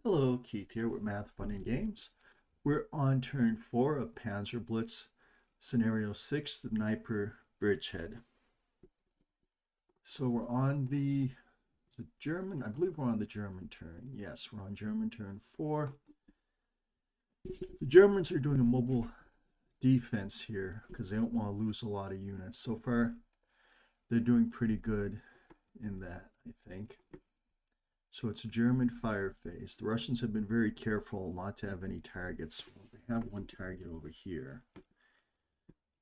Hello, Keith here with Math, Fun, and Games. We're on turn 4 of PanzerBlitz, Scenario 6, the Dneiper bridgehead. So we're on the German, I believe we're on the German turn. Yes, we're on German turn 4. The Germans are doing a mobile defense here because they don't want to lose a lot of units. So far, they're doing pretty good in that, I think. So it's a German fire phase. The Russians have been very careful not to have any targets. Well, they have one target over here.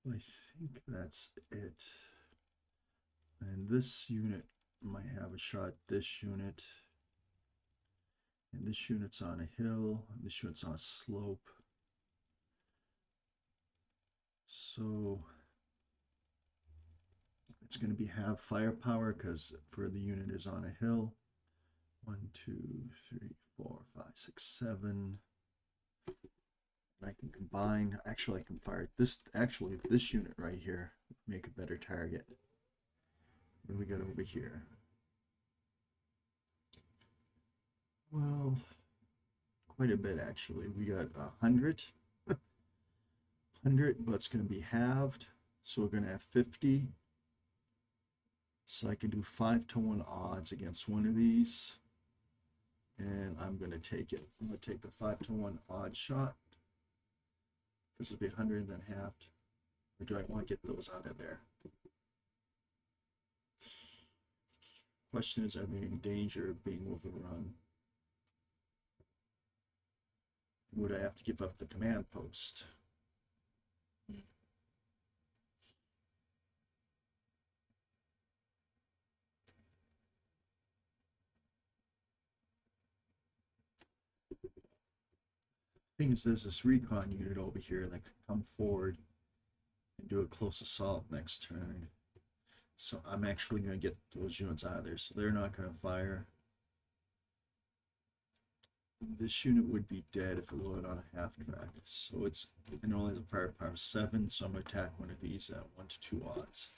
I think that's it. And this unit might have a shot. This unit. And this unit's on a hill. And this unit's on a slope. So it's going to be have firepower because for the unit is on a hill. 1, 2, 3, 4, 5, 6, 7. I can combine. Actually, I can fire this. Actually, this unit right here make a better target. What do we got over here? Well, quite a bit actually. We got 100. 100, but it's going to be halved. So we're going to have 50. So I can do 5-to-1 odds against one of these. And I'm going to take it. I'm going to take the 5-to-1 odd shot. This will be 100 and then halved. Or do I want to get those out of there? Question is, are they in danger of being overrun? Would I have to give up the command post? Thing is, there's this recon unit over here that can come forward and do a close assault next turn. So I'm actually going to get those units out of there. So they're not going to fire. This unit would be dead if it loaded on a half track. So it only has a firepower of 7. So I'm going to attack one of these at 1-to-2 odds.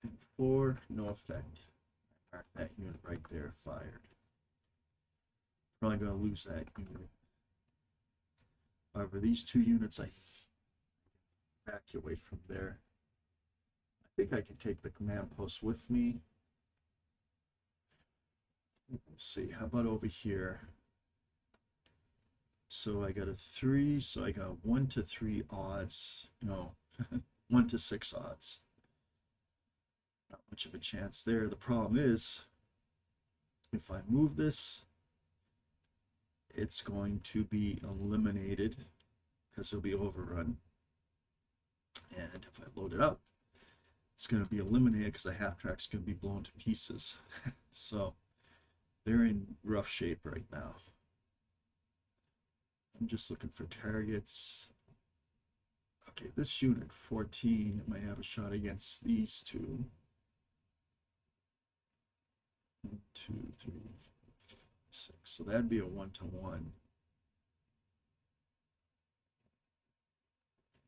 And 4, no effect. I mark that unit right there, fired. Probably going to lose that unit. However, these 2 units I evacuate from there. I think I can take the command post with me. Let's see, how about over here? So I got a 3, so I got 1-to-3 odds. No, 1-to-6 odds. Not much of a chance there. The problem is, if I move this, it's going to be eliminated because it'll be overrun. And if I load it up, it's going to be eliminated because the half track's going to be blown to pieces. So they're in rough shape right now. I'm just looking for targets. Okay, this unit 14 might have a shot against these 2. 1, 2, 3, 4, 5, 6. So that'd be a 1-to-1.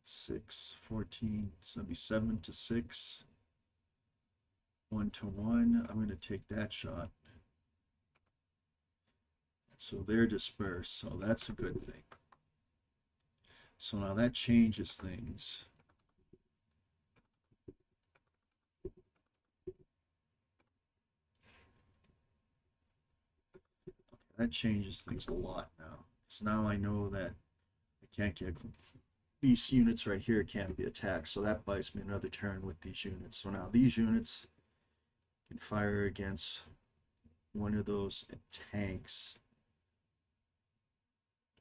6, 14. So that'd be 7-to-6. 1-to-1. I'm going to take that shot. So they're dispersed. So that's a good thing. So now that changes things. That changes things a lot now. So now I know that I can't get these units right here can't be attacked. So that buys me another turn with these units. So now these units can fire against one of those tanks.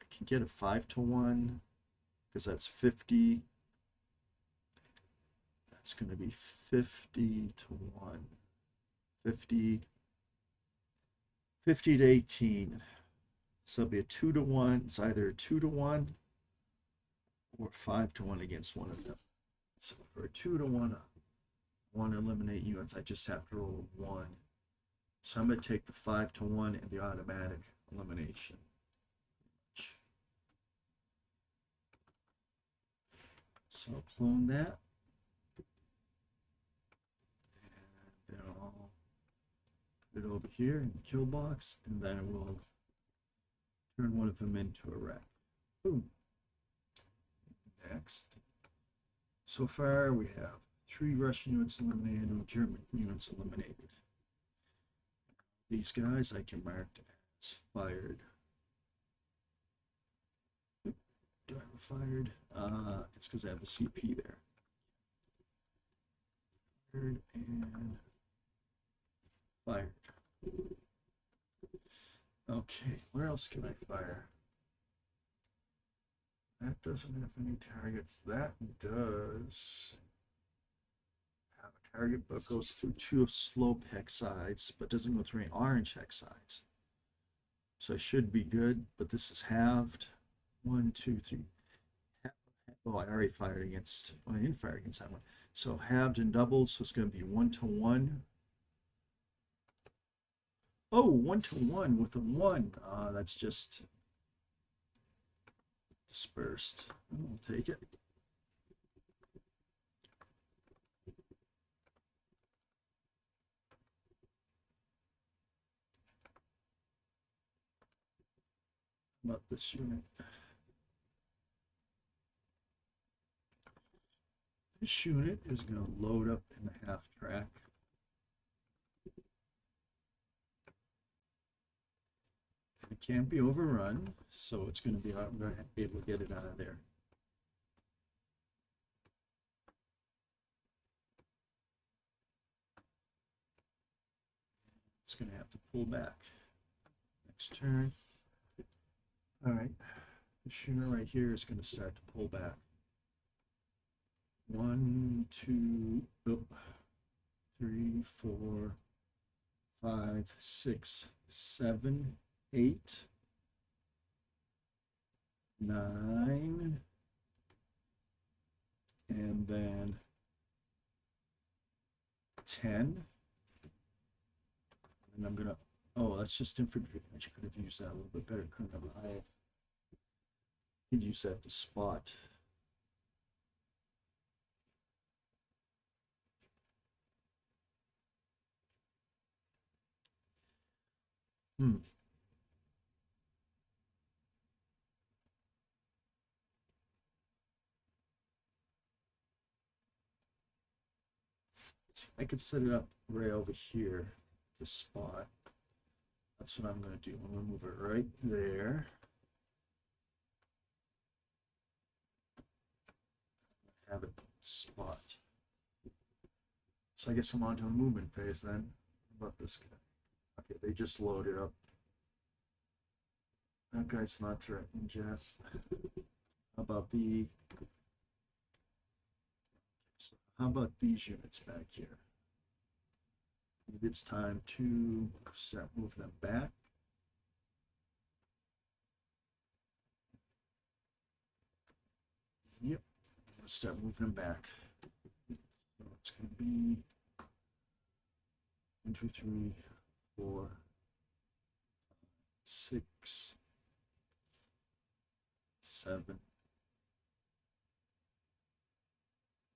I can get a 5-to-1 because that's 50. That's going to be 50-to-1. 50 to 18. So it'll be a 2-to-1. It's either a 2-to-1 or 5-to-1 against one of them. So for a 2-to-1, I want to eliminate units. I just have to roll a 1. So I'm going to take the 5-to-1 and the automatic elimination. So I'll clone that. And they're all Put it over here in the kill box, and then we'll turn one of them into a wreck. Boom. Next. So far, we have 3 Russian units eliminated, no German units eliminated. These guys I can mark as fired. Do I have a fired? It's because I have the CP there. Fired and fired. Okay, where else can I fire? That doesn't have any targets. That does have a target, but goes through 2 slope hex sides, but doesn't go through any orange hex sides. So I should be good, but this is halved. 1, 2, 3. Oh, I already fired against, well, I didn't fire against that one. So halved and doubled, so it's going to be 1 to 1. Oh, 1 to 1 with a 1. That's just dispersed. I'll take it. About this unit. This unit is going to load up in the half track. And it can't be overrun, so it's going to be, I'm going to be able to get it out of there. It's going to have to pull back. Next turn. All right, this unit right here is going to start to pull back. 1, 2, 3, 4, 5, 6, 7, 8, 9, and then 10. And I'm gonna, oh, that's just infantry. I could have used that a little bit better, couldn't I? I could use that to spot. I could set it up right over here, the spot. That's what I'm going to do. I'm going to move it right there. Have it spot. So I guess I'm on to a movement phase then. How about this guy? Okay, they just loaded up. That guy's not threatening Jeff. How about the... So how about these units back here? Maybe it's time to start moving them back. Yep, let's start moving them back. So it's going to be 1, 2, 3, 4, 6, 7,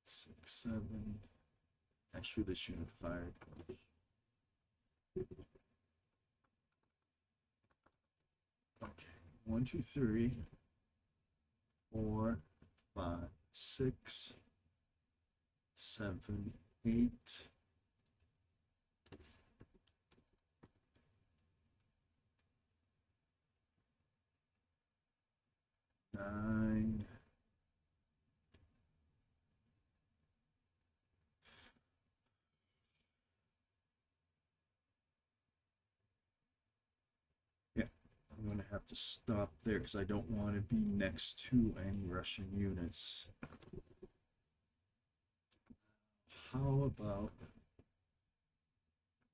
6, 7. Actually, this unit fired. Okay, 1, 2, 3, 4, 5, 6, 7, 8. 9. Yeah, I'm going to have to stop there because I don't want to be next to any Russian units. How about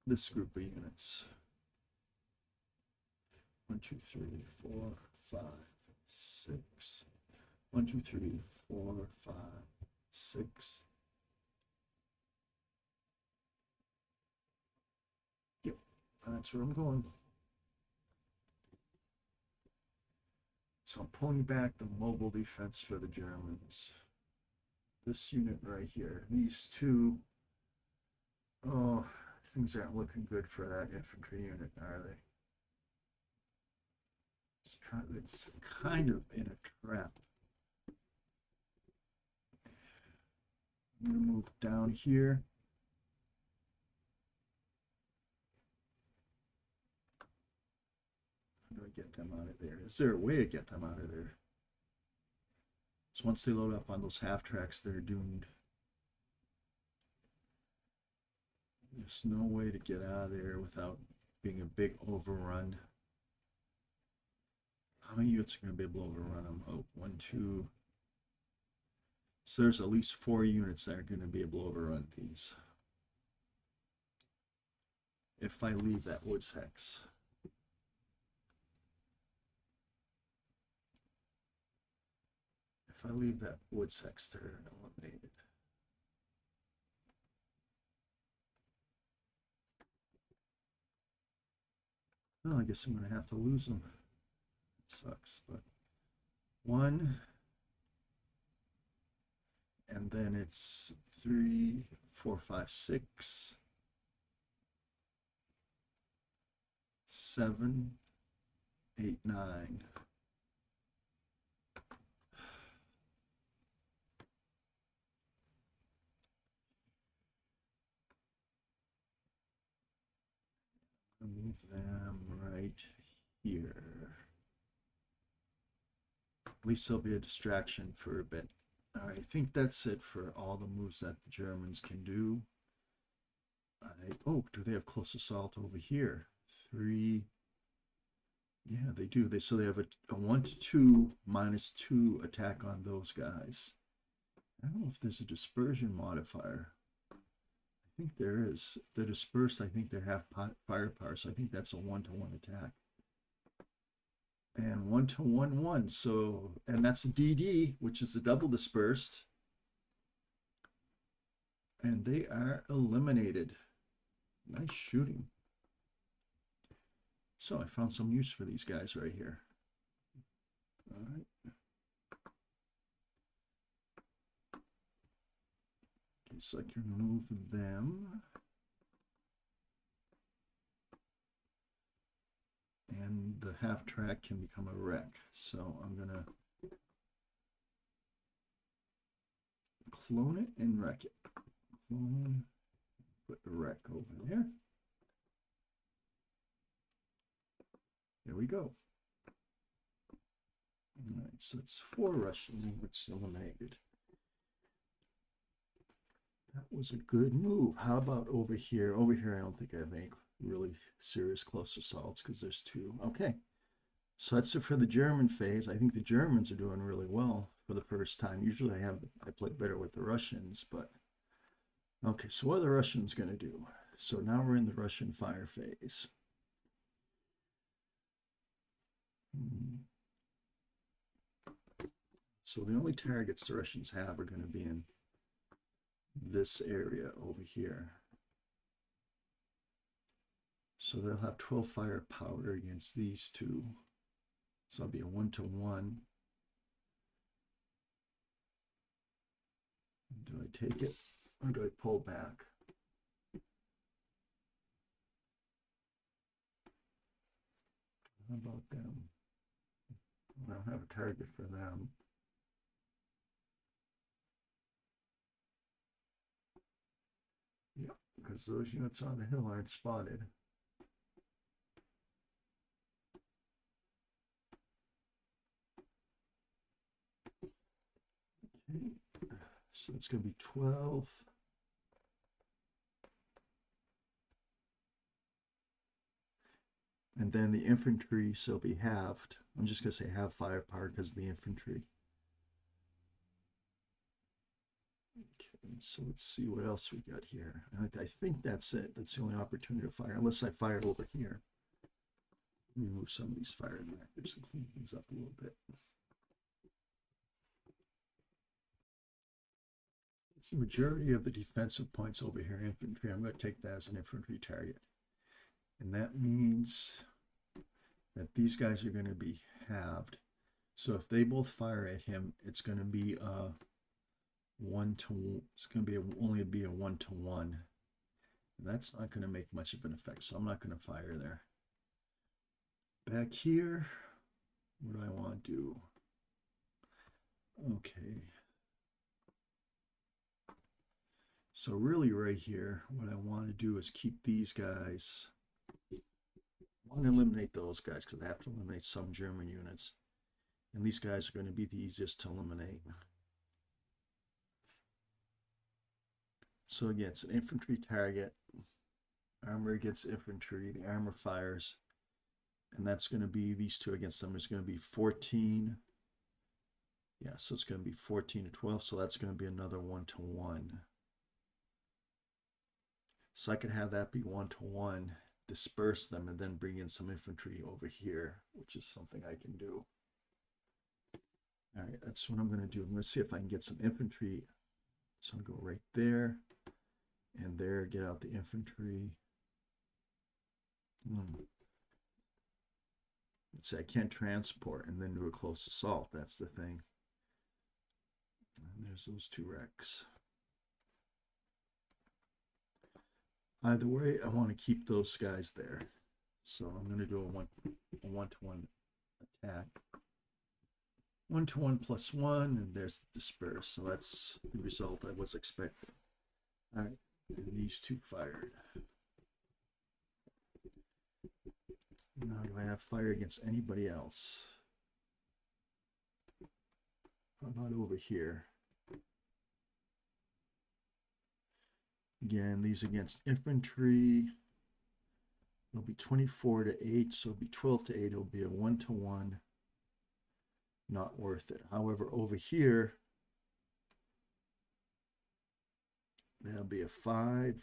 this group of units? 1, 2, 3, 4, 5, 6. 1, 2, 3, 4, 5, 6. Yep, that's where I'm going. So I'm pulling back the mobile defense for the Germans. This unit right here, these two, oh, Things aren't looking good for that infantry unit, are they? It's kind of in a trap. I'm going to move down here. How do I get them out of there? Is there a way to get them out of there? So once they load up on those half tracks, they're doomed. There's no way to get out of there without being a big overrun. How many units are going to be able to overrun them? Oh, 1, 2. So there's at least 4 units that are going to be able to overrun these. If I leave that woods hex. If I leave that woods hex, they're eliminated. Well, I guess I'm going to have to lose them. That sucks, but 1, and then it's 3, 4, 5, 6, 7, 8, 9. Move them right here. At least there'll be a distraction for a bit. All right, I think that's it for all the moves that the Germans can do. Oh, do they have close assault over here? 3. Yeah, they do. So they have a 1 to 2 -2 attack on those guys. I don't know if there's a dispersion modifier. I think there is. If they're dispersed, I think they have firepower, so I think that's a 1-to-1 attack. And 1-to-1-1, so, and that's a DD, which is a double dispersed. And they are eliminated. Nice shooting. So I found some use for these guys right here. All right. Okay, so I can remove them. And the half track can become a wreck. So I'm going to clone it and wreck it. Clone, put the wreck over there. There we go. All right, so it's 4 Russian units eliminated. That was a good move. How about over here? Over here, I don't think I have any really serious close assaults because there's 2. Okay, so that's it for the German phase. I think the Germans are doing really well for the first time. Usually I play better with the Russians, but okay, so what are the Russians going to do? So now we're in the Russian fire phase. So the only targets the Russians have are going to be in this area over here. So they'll have 12 firepower against these 2. So it'll be a 1-to-1. Do I take it or do I pull back? How about them? I don't have a target for them. Yep, because those units on the hill aren't spotted. Okay, so it's going to be 12. And then the infantry, so it'll be halved. I'm just going to say half firepower because of the infantry. Okay, so let's see what else we got here. I think that's it. That's the only opportunity to fire, unless I fire over here. Remove some of these fire reactors and clean things up a little bit. It's the majority of the defensive points over here, infantry. I'm going to take that as an infantry target. And that means that these guys are going to be halved. So if they both fire at him, it's going to be a 1-to-1. It's going to be only be a 1-to-1. That's not going to make much of an effect, so I'm not going to fire there. Back here, what do I want to do? Okay. So really right here, what I want to do is keep these guys. I want to eliminate those guys because I have to eliminate some German units. And these guys are going to be the easiest to eliminate. So again, it's an infantry target. Armor against infantry. The armor fires. And that's going to be, these two against them is going to be 14. Yeah, so it's going to be 14 to 12. So that's going to be another 1-to-1. So I could have that be 1-to-1, disperse them, and then bring in some infantry over here, which is something I can do. All right, that's what I'm going to do. I'm going to see if I can get some infantry. So I'm going to go right there and there, get out the infantry. Let's say I can't transport and then do a close assault. That's the thing. And there's those two wrecks. Either way, I want to keep those guys there. So I'm going to do a 1-to-1 attack. 1-to-1 + 1, and there's the disperse. So that's the result I was expecting. All right, and these two fired. Now, do I have fire against anybody else? How about over here? Again, these against infantry. It'll be 24 to 8, so it'll be 12 to 8. It'll be a 1-to-1. Not worth it. However, over here, there'll be a 5.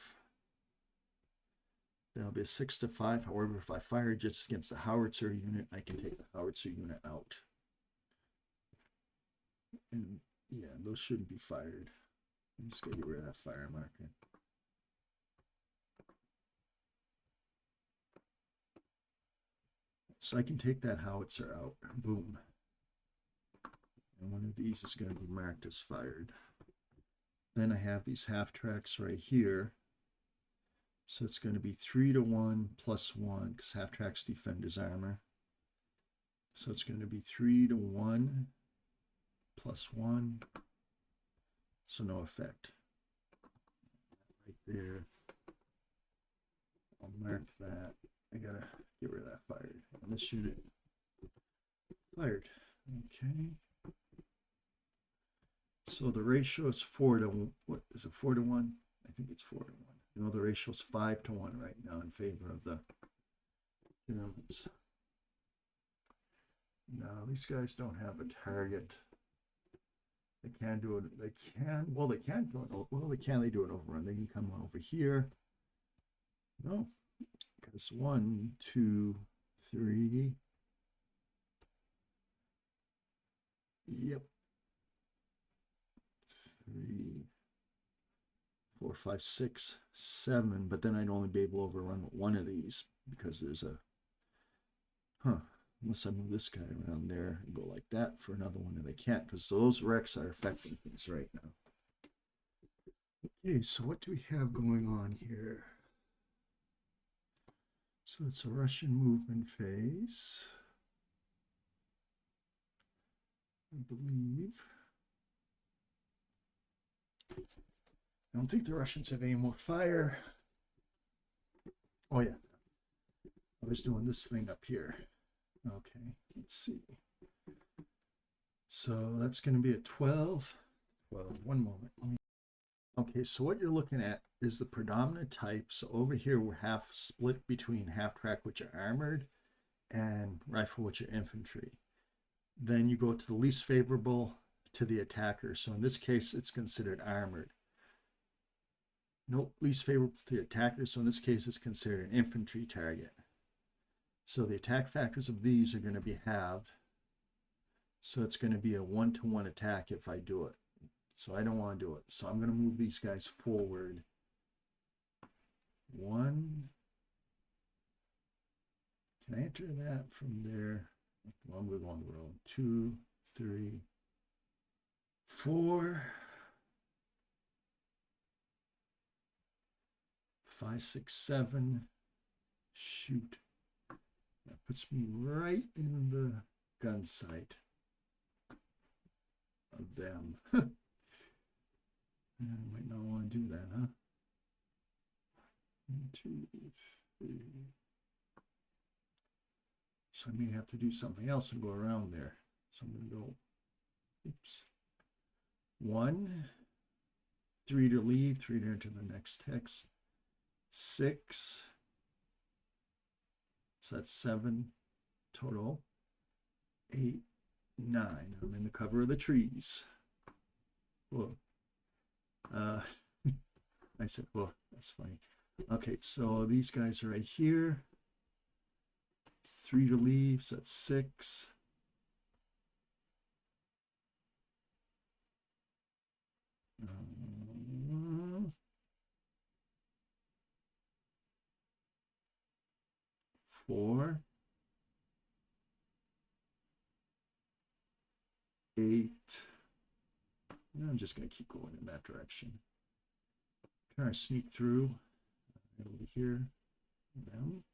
There'll be a 6 to 5. However, if I fire just against the howitzer unit, I can take the howitzer unit out. And yeah, those shouldn't be fired. I'm just going to get rid of that fire marker. So I can take that howitzer out. Boom. And one of these is going to be marked as fired. Then I have these half tracks right here. So it's going to be 3-to-1 + 1 because half tracks defend his armor. So it's going to be 3-to-1 + 1. So no effect. Right there. I'll mark that. I gotta get rid of that fired. And this unit fired. Okay. So the ratio is 4-to-1. What is it? 4-to-1? I think it's 4-to-1. No, the ratio is 5-to-1 right now in favor of the Germans. No, these guys don't have a target. They can do it. They can. Well, they can do it. Well, they can. They do an overrun. They can come over here. No, because 1, 2, 3. Yep. 3, 4, 5, 6, 7. But then I'd only be able to overrun one of these because there's a. Unless I move this guy around there and go like that for another one, and they can't because those wrecks are affecting things right now. Okay, so what do we have going on here? So it's a Russian movement phase, I believe. I don't think the Russians have any more fire. Oh yeah, I was doing this thing up here. Okay, let's see. So that's going to be a 12. Well, one moment. Okay, so what you're looking at is the predominant type. So over here, we're half split between half track, which are armored, and rifle, which are infantry. Then you go to the least favorable to the attacker. So in this case, it's considered armored. Nope, least favorable to the attacker. So in this case, it's considered an infantry target. So the attack factors of these are going to be halved. So it's going to be a 1-to-1 attack if I do it. So I don't want to do it. So I'm going to move these guys forward. 1. Can I enter that from there? Well, I'm going to go on the road. 2, 3, 4, 5, 6, 7. Shoot. That puts me right in the gun sight of them. I might not want to do that, huh? 1, 2, 3. So I may have to do something else and go around there. So I'm going to go, oops. 1, 3 to leave, 3 to enter the next hex. 6. So that's 7 total. 8, 9. I'm in the cover of the trees. Whoa. I said, whoa, that's funny. Okay, so these guys are right here. 3 to leave, so that's 6. Four, 8. I'm just going to keep going in that direction. Try to sneak through over here. Them.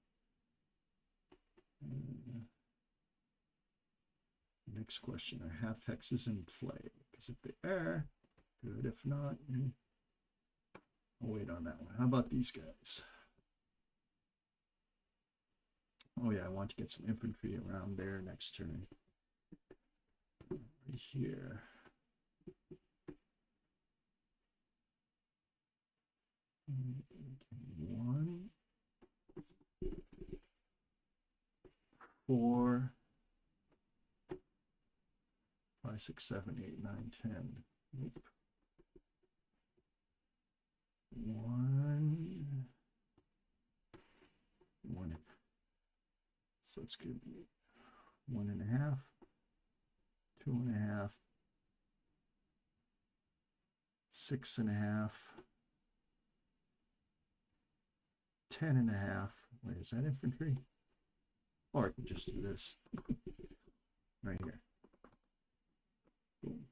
Next question: are half hexes in play? Because if they are, good. If not, I'll wait on that one. How about these guys? Oh yeah, I want to get some infantry around there next turn. Right here. Okay, 1, 4, 5, 6, 7, 8, 9, 10. Nope. 1, 1. So it's going to be 1.5, 2.5, 6.5, 10.5. Wait, is that infantry? Or I can just do this right here. Boom.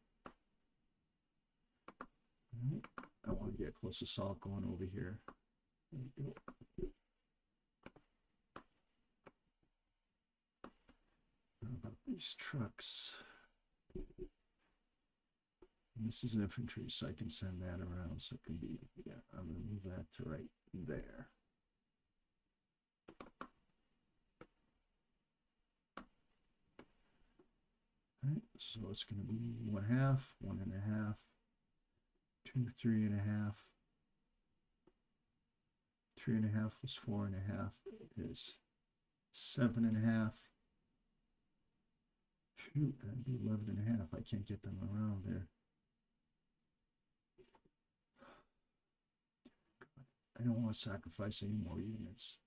All right. I want to get close assault going over here. There we go. How about these trucks? And this is infantry, so I can send that around. So it can be, yeah, I'm going to move that to right there. All right, so it's going to be 1/2, 1.5, 2, 3.5. 3.5 plus 4.5 is 7.5. Shoot, that'd be 11.5. I can't get them around there. I don't want to sacrifice any more units.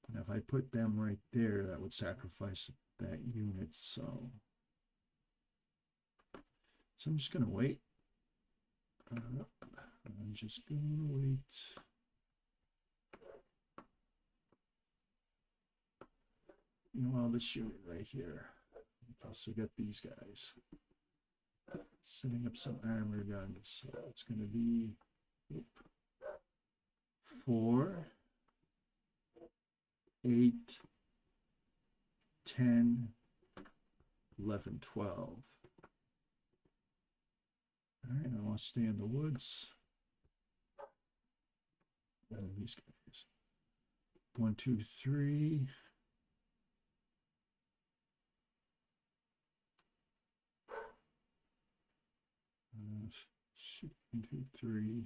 And if I put them right there, that would sacrifice that unit. So I'm just going to wait. I'm just going to wait. Meanwhile, this unit right here. Okay, so we got these guys. Setting up some armor guns. So it's going to be 4, 8, 10, 11, 12. All right, I want to stay in the woods. And these guys. 1, 2, 3. Shoot, 1, 2, 3,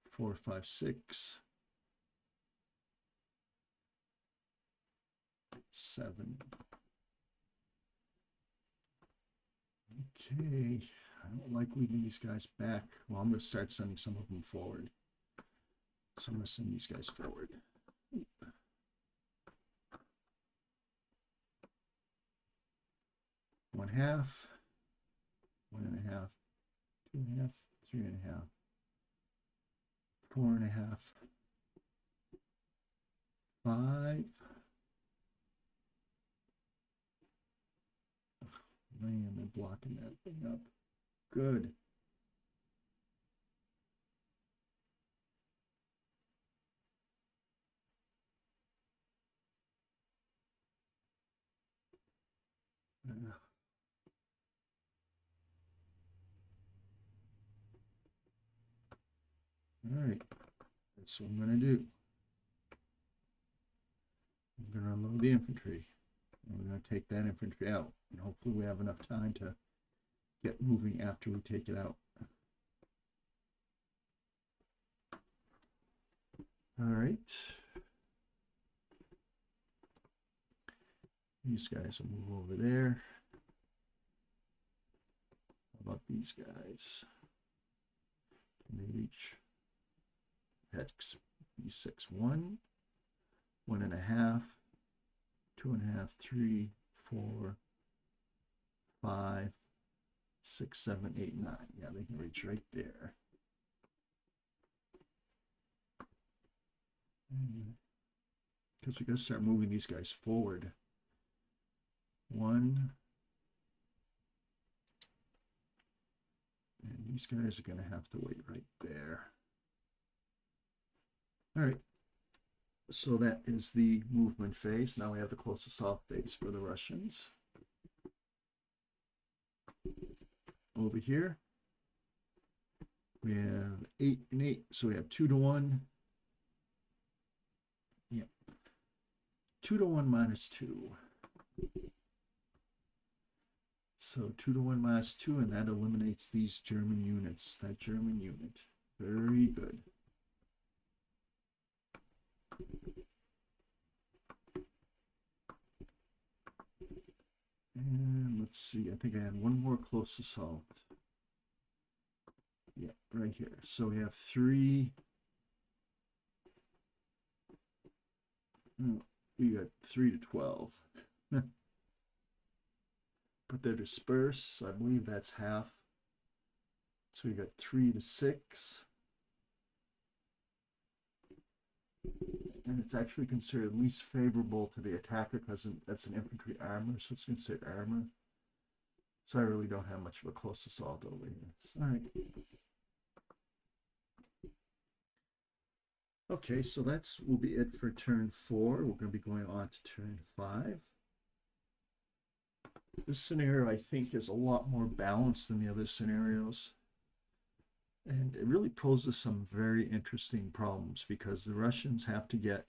4, 5, 6, 7. Okay, I don't like leaving these guys back. Well, I'm going to start sending some of them forward. So I'm going to send these guys forward. 1/2, 1.5, 2.5, 3.5, 4.5, 5. Oh, man, they're blocking that thing up. Good. All right, that's what I'm going to do. I'm going to unload the infantry. And we're going to take that infantry out. And hopefully we have enough time to get moving after we take it out. All right. These guys will move over there. How about these guys? Can they reach hex B6? 1, 1.5, 2.5, 3, 4, 5, 6, 7, 8, 9. Yeah, they can reach right there. Because we got to start moving these guys forward. 1. And these guys are going to have to wait right there. All right. So that is the movement phase. Now we have the close assault phase for the Russians. Over here, we have 8 and 8. So we have 2 to 1. Yep. 2 to 1 minus 2. So 2 to 1 minus 2, and that eliminates these German units. That German unit. Very good. And let's see, I think I had one more close assault. Yeah, right here. So we have 3. Oh, we got 3 to 12. But they're dispersed, so I believe that's half. So we got 3 to 6. And it's actually considered least favorable to the attacker because that's an infantry armor, so it's considered armor. So I really don't have much of a close assault over here. All right. Okay, so that's will be it for turn 4. We're going to be going on to turn 5. This scenario, I think, is a lot more balanced than the other scenarios. And it really poses some very interesting problems because the Russians have to get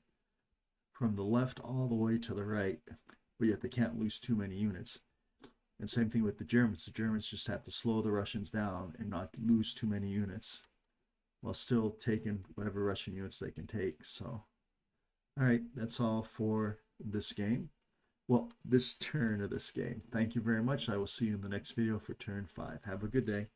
from the left all the way to the right, but yet they can't lose too many units. And same thing with the Germans. The Germans just have to slow the Russians down and not lose too many units while still taking whatever Russian units they can take. So, all right, that's all for this game. Well, this turn of this game. Thank you very much. I will see you in the next video for turn 5. Have a good day.